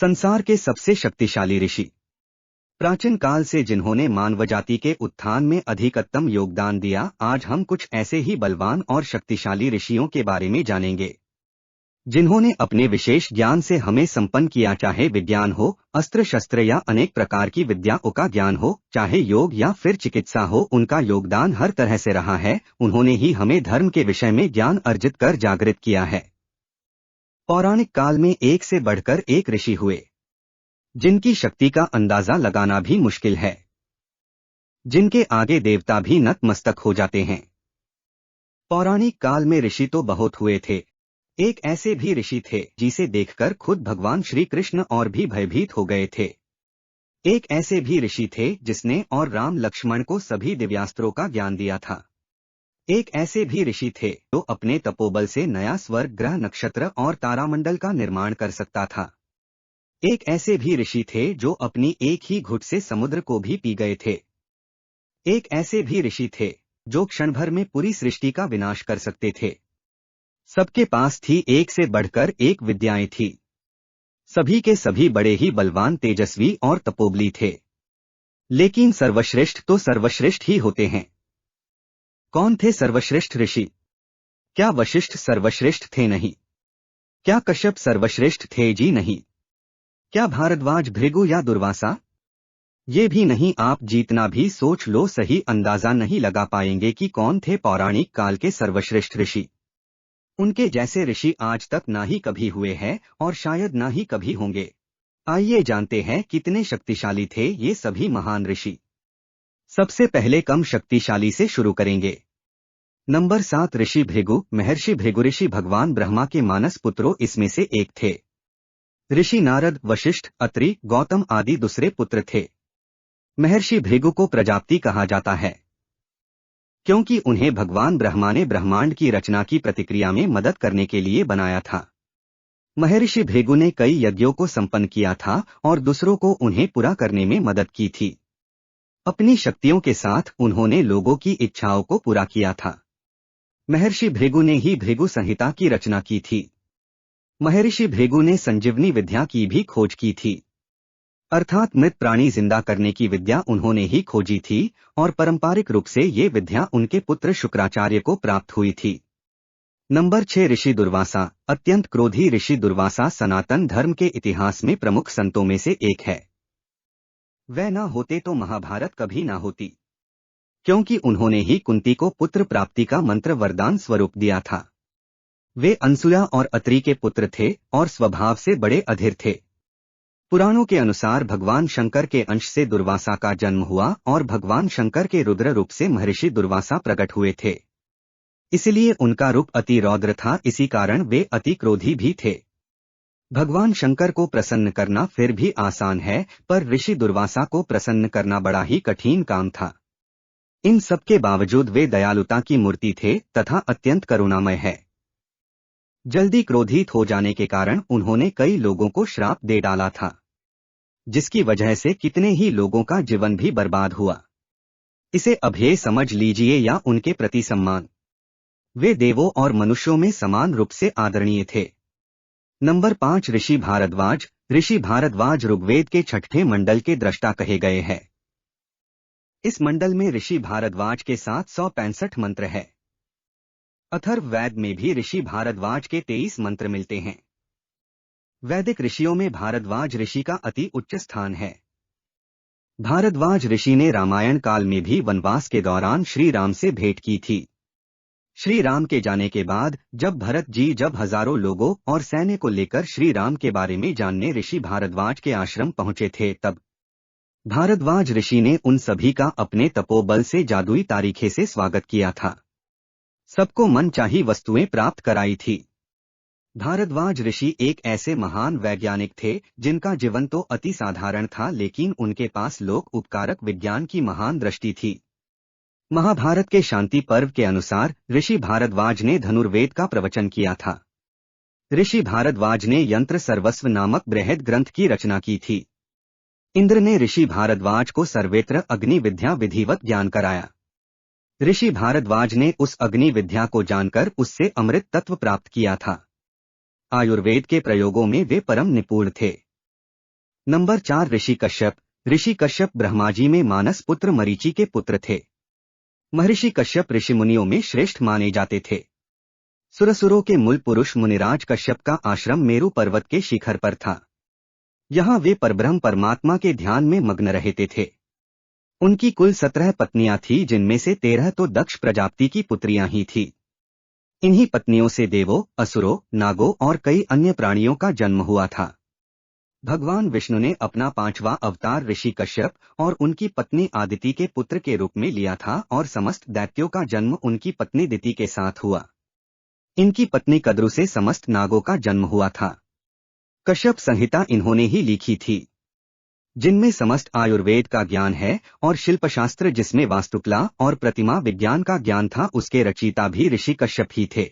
संसार के सबसे शक्तिशाली ऋषि। प्राचीन काल से जिन्होंने मानवजाति के उत्थान में अधिकतम योगदान दिया, आज हम कुछ ऐसे ही बलवान और शक्तिशाली ऋषियों के बारे में जानेंगे जिन्होंने अपने विशेष ज्ञान से हमें संपन्न किया। चाहे विज्ञान हो, अस्त्र शस्त्र या अनेक प्रकार की विद्याओं का ज्ञान हो, चाहे योग या फिर चिकित्सा हो, उनका योगदान हर तरह से रहा है। उन्होंने ही हमें धर्म के विषय में ज्ञान अर्जित कर जागृत किया है। पौराणिक काल में एक से बढ़कर एक ऋषि हुए जिनकी शक्ति का अंदाजा लगाना भी मुश्किल है, जिनके आगे देवता भी नतमस्तक हो जाते हैं। पौराणिक काल में ऋषि तो बहुत हुए थे। एक ऐसे भी ऋषि थे जिसे देखकर खुद भगवान श्री कृष्ण और भी भयभीत हो गए थे। एक ऐसे भी ऋषि थे जिसने और राम लक्ष्मण को सभी दिव्यास्त्रों का ज्ञान दिया था। एक ऐसे भी ऋषि थे जो अपने तपोबल से नया स्वर्ग, ग्रह, नक्षत्र और तारामंडल का निर्माण कर सकता था। एक ऐसे भी ऋषि थे जो अपनी एक ही घुट से समुद्र को भी पी गए थे। एक ऐसे भी ऋषि थे जो क्षण भर में पूरी सृष्टि का विनाश कर सकते थे। सबके पास थी एक से बढ़कर एक विद्याएं थी। सभी के सभी बड़े ही बलवान, तेजस्वी और तपोबली थे। लेकिन सर्वश्रेष्ठ तो सर्वश्रेष्ठ ही होते हैं। कौन थे सर्वश्रेष्ठ ऋषि? क्या वशिष्ठ सर्वश्रेष्ठ थे? नहीं। क्या कश्यप सर्वश्रेष्ठ थे? जी नहीं। क्या भारद्वाज, भृगु या दुर्वासा? ये भी नहीं। आप जितना भी सोच लो, सही अंदाजा नहीं लगा पाएंगे कि कौन थे पौराणिक काल के सर्वश्रेष्ठ ऋषि। उनके जैसे ऋषि आज तक ना ही कभी हुए हैं और शायद ना ही कभी होंगे। आइए जानते हैं कितने शक्तिशाली थे ये सभी महान ऋषि। सबसे पहले कम शक्तिशाली से शुरू करेंगे। नंबर 7, ऋषि भृगु। महर्षि भृगु ऋषि भगवान ब्रह्मा के मानस पुत्रों इसमें से एक थे। ऋषि नारद, वशिष्ठ, अत्रि, गौतम आदि दूसरे पुत्र थे। महर्षि भृगु को प्रजापति कहा जाता है क्योंकि उन्हें भगवान ब्रह्मा ने ब्रह्मांड की रचना की प्रतिक्रिया में मदद करने के लिए बनाया था। महर्षि भृगु ने कई यज्ञों को संपन्न किया था और दूसरों को उन्हें पूरा करने में मदद की थी। अपनी शक्तियों के साथ उन्होंने लोगों की इच्छाओं को पूरा किया था। महर्षि भृगु ने ही भृगु संहिता की रचना की थी। महर्षि भृगु ने संजीवनी विद्या की भी खोज की थी, अर्थात मृत प्राणी जिंदा करने की विद्या उन्होंने ही खोजी थी और पारंपरिक रूप से ये विद्या उनके पुत्र शुक्राचार्य को प्राप्त हुई थी। नंबर 6, ऋषि दुर्वासा। अत्यंत क्रोधी ऋषि दुर्वासा सनातन धर्म के इतिहास में प्रमुख संतों में से एक है। वह ना होते तो महाभारत कभी ना होती, क्योंकि उन्होंने ही कुंती को पुत्र प्राप्ति का मंत्र वरदान स्वरूप दिया था। वे अनसुया और अत्रि के पुत्र थे और स्वभाव से बड़े अधीर थे। पुराणों के अनुसार भगवान शंकर के अंश से दुर्वासा का जन्म हुआ और भगवान शंकर के रुद्र रूप से महर्षि दुर्वासा प्रकट हुए थे। इसलिए उनका रूप अति रौद्र था, इसी कारण वे अति क्रोधी भी थे। भगवान शंकर को प्रसन्न करना फिर भी आसान है, पर ऋषि दुर्वासा को प्रसन्न करना बड़ा ही कठिन काम था। इन सब के बावजूद वे दयालुता की मूर्ति थे तथा अत्यंत करुणामय है। जल्दी क्रोधित हो जाने के कारण उन्होंने कई लोगों को श्राप दे डाला था, जिसकी वजह से कितने ही लोगों का जीवन भी बर्बाद हुआ। इसे अभेय समझ लीजिए या उनके प्रति सम्मान। वे देवों और मनुष्यों में समान रूप से आदरणीय थे। नंबर 5, ऋषि भारद्वाज। ऋषि भारद्वाज ऋग्वेद के 6ठे मंडल के दृष्टा कहे गए हैं। इस मंडल में ऋषि भारद्वाज के 765 मंत्र है। अथर्ववेद में भी ऋषि भारद्वाज के 23 मंत्र मिलते हैं। वैदिक ऋषियों में भारद्वाज ऋषि का अति उच्च स्थान है। भारद्वाज ऋषि ने रामायण काल में भी वनवास के दौरान श्री राम से भेंट की थी। श्री राम के जाने के बाद जब हजारों लोगों और सैन्य को लेकर श्री राम के बारे में जानने ऋषि भारद्वाज के आश्रम पहुंचे थे, तब भारद्वाज ऋषि ने उन सभी का अपने तपोबल से जादुई तरीके से स्वागत किया था। सबको मनचाही वस्तुएं प्राप्त कराई थी। भारद्वाज ऋषि एक ऐसे महान वैज्ञानिक थे जिनका जीवन तो अति साधारण था, लेकिन उनके पास लोक उपकारक विज्ञान की महान दृष्टि थी। महाभारत के शांति पर्व के अनुसार ऋषि भारद्वाज ने धनुर्वेद का प्रवचन किया था। ऋषि भारद्वाज ने यंत्र सर्वस्व नामक बृहद ग्रंथ की रचना की थी। इंद्र ने ऋषि भारद्वाज को सर्वेत्र अग्नि विद्या विधिवत ज्ञान कराया। ऋषि भारद्वाज ने उस अग्नि विद्या को जानकर उससे अमृत तत्व प्राप्त किया था। आयुर्वेद के प्रयोगों में वे परम निपुण थे। नंबर 4 ऋषि कश्यप। ऋषि कश्यप ब्रह्मा जी में मानस पुत्र मरीचि के पुत्र थे। महर्षि कश्यप ऋषि मुनियों में श्रेष्ठ माने जाते थे। सुरसुरों के मूल पुरुष मुनिराज कश्यप का आश्रम मेरु पर्वत के शिखर पर था। यहाँ वे परब्रह्म परमात्मा के ध्यान में मग्न रहते थे। उनकी कुल 17 पत्नियां थीं, जिनमें से 13 तो दक्ष प्रजापति की पुत्रियां ही थीं। इन्हीं पत्नियों से देवों, असुरों, नागों और कई अन्य प्राणियों का जन्म हुआ था। भगवान विष्णु ने अपना 5वां अवतार ऋषि कश्यप और उनकी पत्नी आदिति के पुत्र के रूप में लिया था और समस्त दैत्यों का जन्म उनकी पत्नी दिति के साथ हुआ। इनकी पत्नी कद्रु से समस्त नागों का जन्म हुआ था। कश्यप संहिता इन्होंने ही लिखी थी, जिनमें समस्त आयुर्वेद का ज्ञान है, और शिल्पशास्त्र जिसमें वास्तुकला और प्रतिमा विज्ञान का ज्ञान था, उसके रचयिता भी ऋषि कश्यप ही थे।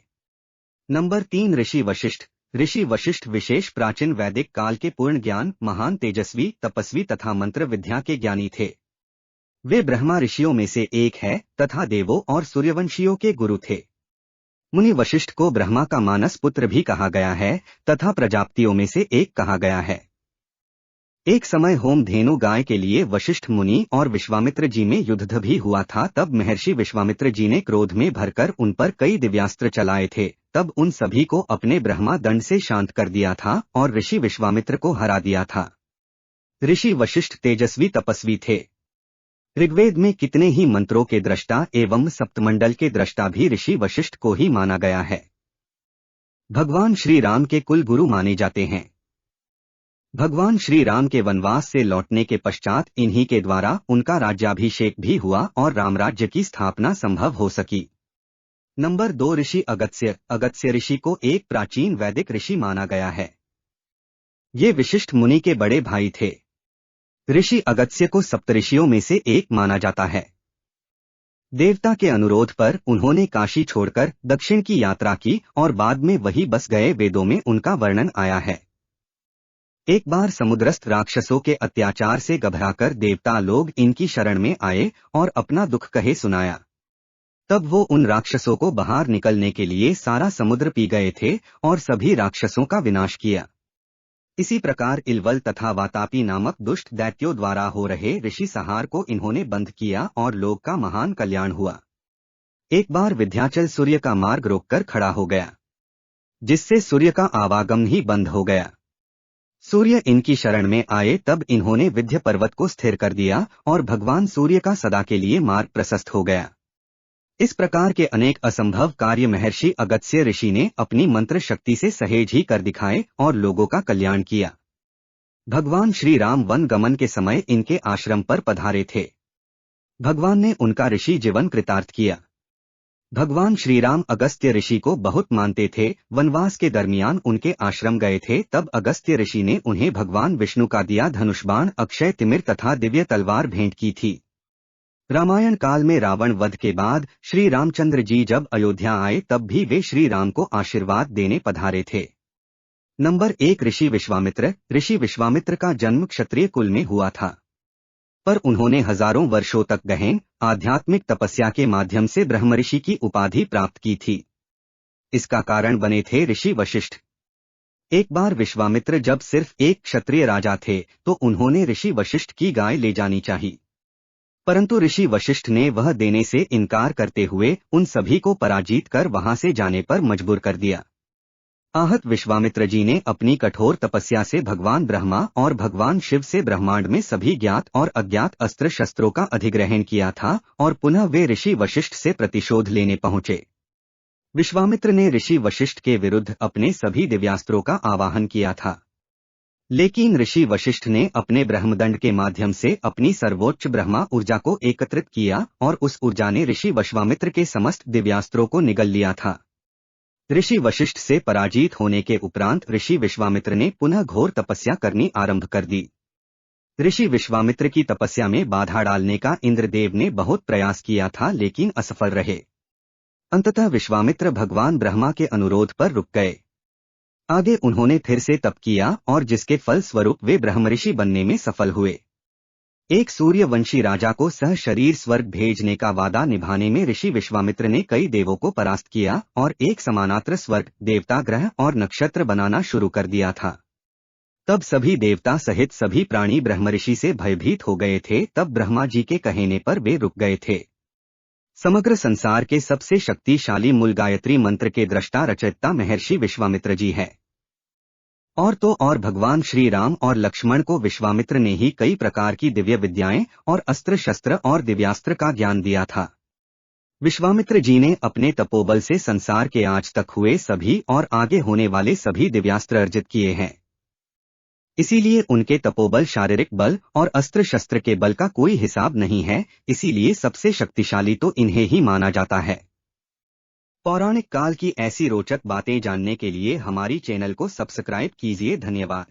नंबर 3 ऋषि वशिष्ठ। ऋषि वशिष्ठ विशेष प्राचीन वैदिक काल के पूर्ण ज्ञान, महान तेजस्वी, तपस्वी तथा मंत्र विद्या के ज्ञानी थे। वे ब्रह्मा ऋषियों में से एक है तथा देवों और सूर्यवंशियों के गुरु थे। मुनि वशिष्ठ को ब्रह्मा का मानस पुत्र भी कहा गया है तथा प्रजापतियों में से एक कहा गया है। एक समय होम धेनु गाय के लिए वशिष्ठ मुनि और विश्वामित्र जी में युद्ध भी हुआ था। तब महर्षि विश्वामित्र जी ने क्रोध में भरकर उन पर कई दिव्यास्त्र चलाए थे। तब उन सभी को अपने ब्रह्मा दंड से शांत कर दिया था और ऋषि विश्वामित्र को हरा दिया था। ऋषि वशिष्ठ तेजस्वी तपस्वी थे। ऋग्वेद में कितने ही मंत्रों के दृष्टा एवं सप्तमंडल के दृष्टा भी ऋषि वशिष्ठ को ही माना गया है। भगवान श्री राम के कुल गुरु माने जाते हैं। भगवान श्री राम के वनवास से लौटने के पश्चात इन्हीं के द्वारा उनका राज्याभिषेक भी हुआ और रामराज्य की स्थापना संभव हो सकी। नंबर 2 ऋषि अगस्त्य। अगस्त्य ऋषि को एक प्राचीन वैदिक ऋषि माना गया है। ये विशिष्ट मुनि के बड़े भाई थे। ऋषि अगस्त्य को सप्तऋषियों में से एक माना जाता है। देवता के अनुरोध पर उन्होंने काशी छोड़कर दक्षिण की यात्रा की और बाद में वही बस गए। वेदों में उनका वर्णन आया है। एक बार समुद्रस्थ राक्षसों के अत्याचार से घबराकर देवता लोग इनकी शरण में आए और अपना दुख कहे सुनाया। तब वो उन राक्षसों को बाहर निकलने के लिए सारा समुद्र पी गए थे और सभी राक्षसों का विनाश किया। इसी प्रकार इलवल तथा वातापी नामक दुष्ट दैत्यों द्वारा हो रहे ऋषि संहार को इन्होंने बंद किया और लोक का महान कल्याण हुआ। एक बार विंध्याचल सूर्य का मार्ग रोककर खड़ा हो गया, जिससे सूर्य का आवागमन ही बंद हो गया। सूर्य इनकी शरण में आए तब इन्होंने विंध्य पर्वत को स्थिर कर दिया और भगवान सूर्य का सदा के लिए मार्ग प्रशस्त हो गया। इस प्रकार के अनेक असंभव कार्य महर्षि अगस्त्य ऋषि ने अपनी मंत्र शक्ति से सहेज ही कर दिखाए और लोगों का कल्याण किया। भगवान श्री राम वन गमन के समय इनके आश्रम पर पधारे थे। भगवान ने उनका ऋषि जीवन कृतार्थ किया। भगवान श्री राम अगस्त्य ऋषि को बहुत मानते थे। वनवास के दरमियान उनके आश्रम गए थे, तब अगस्त्य ऋषि ने उन्हें भगवान विष्णु का दिया धनुष बाण, अक्षय तिमिर तथा दिव्य तलवार भेंट की थी। रामायण काल में रावण वध के बाद श्री रामचंद्र जी जब अयोध्या आए तब भी वे श्री राम को आशीर्वाद देने पधारे थे। नंबर 1 ऋषि विश्वामित्र। ऋषि विश्वामित्र का जन्म क्षत्रिय कुल में हुआ था, पर उन्होंने हजारों वर्षों तक गहन आध्यात्मिक तपस्या के माध्यम से ब्रह्मऋषि की उपाधि प्राप्त की थी। इसका कारण बने थे ऋषि वशिष्ठ। एक बार विश्वामित्र जब सिर्फ एक क्षत्रिय राजा थे तो उन्होंने ऋषि वशिष्ठ की गाय ले जानी चाहिए, परंतु ऋषि वशिष्ठ ने वह देने से इनकार करते हुए उन सभी को पराजित कर वहां से जाने पर मजबूर कर दिया। आहत विश्वामित्र जी ने अपनी कठोर तपस्या से भगवान ब्रह्मा और भगवान शिव से ब्रह्मांड में सभी ज्ञात और अज्ञात अस्त्र शस्त्रों का अधिग्रहण किया था और पुनः वे ऋषि वशिष्ठ से प्रतिशोध लेने पहुंचे। विश्वामित्र ने ऋषि वशिष्ठ के विरुद्ध अपने सभी दिव्यास्त्रों का आवाहन किया था, लेकिन ऋषि वशिष्ठ ने अपने ब्रह्मदंड के माध्यम से अपनी सर्वोच्च ब्रह्मा ऊर्जा को एकत्रित किया और उस ऊर्जा ने ऋषि विश्वामित्र के समस्त दिव्यास्त्रों को निगल लिया था। ऋषि वशिष्ठ से पराजित होने के उपरांत ऋषि विश्वामित्र ने पुनः घोर तपस्या करनी आरंभ कर दी। ऋषि विश्वामित्र की तपस्या में बाधा डालने का इंद्रदेव ने बहुत प्रयास किया था, लेकिन असफल रहे। अंततः विश्वामित्र भगवान ब्रह्मा के अनुरोध पर रुक गए। आगे उन्होंने फिर से तप किया और जिसके फल स्वरूप वे ब्रह्मऋषि बनने में सफल हुए। एक सूर्यवंशी राजा को सह शरीर स्वर्ग भेजने का वादा निभाने में ऋषि विश्वामित्र ने कई देवों को परास्त किया और एक समानांतर स्वर्ग, देवता ग्रह और नक्षत्र बनाना शुरू कर दिया था। तब सभी देवता सहित सभी प्राणी ब्रह्मऋषि से भयभीत हो गए थे। तब ब्रह्मा जी के कहने पर वे रुक गए थे। समग्र संसार के सबसे शक्तिशाली मूल गायत्री मंत्र के दृष्टा रचयिता महर्षि विश्वामित्र जी है। और तो और भगवान श्री राम और लक्ष्मण को विश्वामित्र ने ही कई प्रकार की दिव्य विद्याएं और अस्त्र शस्त्र और दिव्यास्त्र का ज्ञान दिया था। विश्वामित्र जी ने अपने तपोबल से संसार के आज तक हुए सभी और आगे होने वाले सभी दिव्यास्त्र अर्जित किए हैं। इसीलिए उनके तपोबल, शारीरिक बल और अस्त्र शस्त्र के बल का कोई हिसाब नहीं है। इसीलिए सबसे शक्तिशाली तो इन्हें ही माना जाता है। पौराणिक काल की ऐसी रोचक बातें जानने के लिए हमारी चैनल को सब्सक्राइब कीजिए। धन्यवाद।